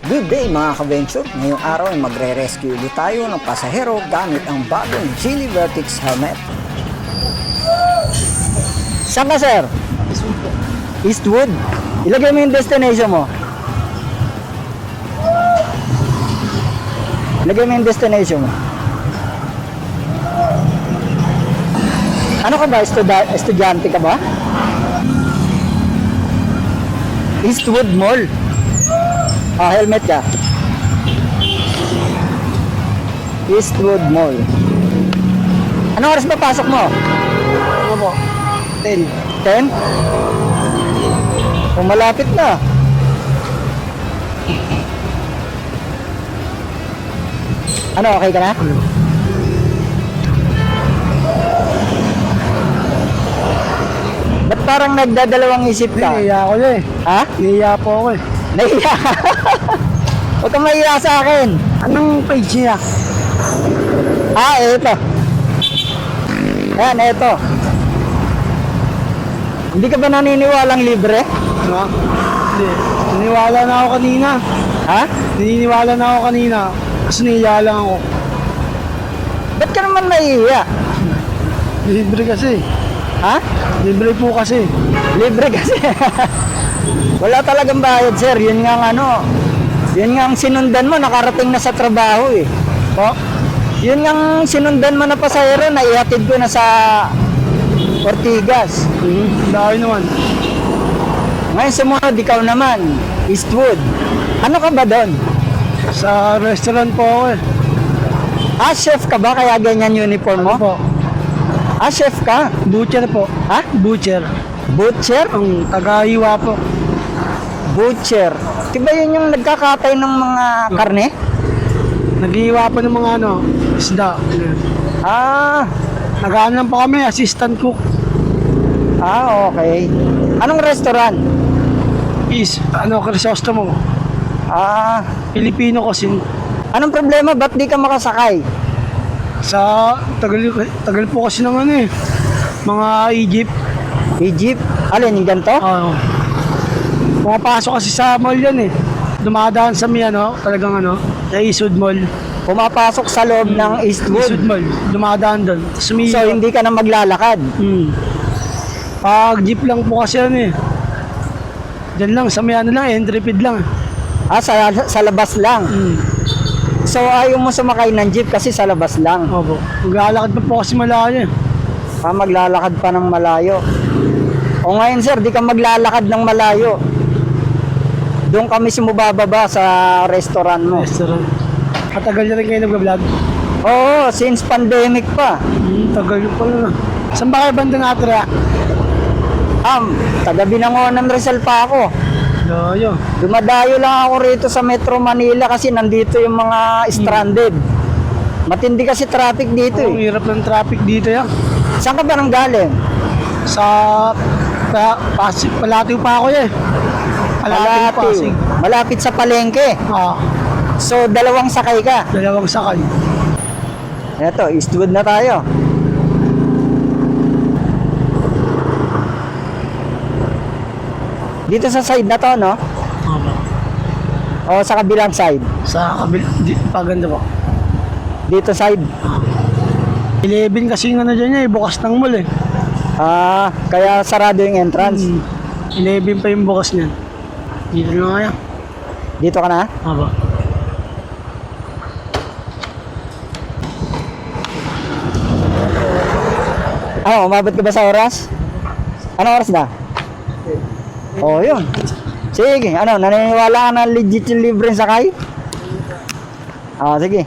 Good day mga ka-venture! Ngayong araw ay magre-rescue ulit tayo ng pasahero gamit ang bagong Geely Vertix helmet. Saan ka, sir? Eastwood. Ilagay mo yung destination mo. Ilagay mo yung destination mo. Ano ka ba? Estudyante ka ba? Eastwood Mall. Ah, helmet ka. Eastwood Mall. Anong oras ba pasok mo? Ano po? 10. 10? Kung malapit na. Ano, okay ka na? Ba't parang nagdadalawang isip ka? Nahiya ako na eh. Ha? Nahiya po ako eh. Nahiya. Huwag kang mahiya sa akin. Anong page niya? Ah, ito. Ayan, ito. Hindi ka ba naniniwalang libre? Ano? Hindi. Naniniwala na ako kanina. Ha? Naniniwala na ako kanina. Kasi nahiya lang ako. Ba't ka naman nahihiya? Libre kasi. Ha? Libre po kasi. Libre kasi. Wala talagang bayad, sir. Yun nga ang ano. Yun nga ang sinundan mo, nakarating na sa trabaho eh. Po? Yun nga ang sinundan mo na pasahero, naihatid ko na sa Ortigas. Dahil naman. Ngayon sumunod, ikaw naman, Eastwood. Ano ka ba doon? Sa restaurant po ako eh. Ah, chef ka ba? Kaya ganyan uniform mo? Ano po? Ah, chef ka? Butcher po. Ha? Butcher. Butcher? Ang taga-hiwa po. Butcher. Diba yun yung nagkakatay ng mga karne? Nag-hiwa po ng mga ano, isda. Ah, Nag-ano lang po kami, assistant cook. ah, okay. Anong restaurant? Ano, Crisostomo. Ah, Filipino cuisine. anong problema? Ba't di ka makasakay? Sa tagal po kasi ng ano eh. Mga Egypt. Egypt? Alin, yung ganito? Pumapasok kasi sa mall yan eh. Dumadaan sa may ano, talagang ano, sa Eastwood Mall. Pumapasok sa loob ng Eastwood Eastwood. Mall. Dumadaan doon. So hindi ka na maglalakad. Pag jeep lang po kasi ano eh. Diyan lang, sa may ano lang, entry feed lang. Ah, sa labas lang. So ayaw mo sumakay ng jeep kasi sa labas lang. Opo. Maglalakad pa po kasi malayo eh. Ah, maglalakad pa ng malayo. O ngayon sir, di ka maglalakad ng malayo. Doon kami sumubababa sa restaurant mo. Restaurant. Katagal na rin kayo nag-vlog? Oo, since pandemic pa. Tagal pa na. Saan ba kayo banda natira? Taga Binangonan Rizal pa ako. Layo. Dumadayo lang ako rito sa Metro Manila kasi nandito yung mga stranded. Matindi kasi traffic dito Ang eh. hirap ng traffic dito yan. Saan ka ba nang galing? Sa Pasig, Palatiw pa ako eh. Palatiw, Pasig. Malapit sa palengke. So, dalawang sakay ka. Dalawang sakay. Eto, Eastwood na tayo. Dito sa side na to, no? O sa kabilang side? Sa paganda po. Dito side. 11 kasi yung ano dyan eh, bukas ng mall eh. Ah, kaya sarado yung entrance. 11 pa yung bukas niyan. Dito na kaya. Dito ka na? Aba. Ano, umabot ka ba sa oras? Ano oras na? Oh, yun. Sige, ano, naniniwala ka na legit yung libreng sakay? Ah, sige.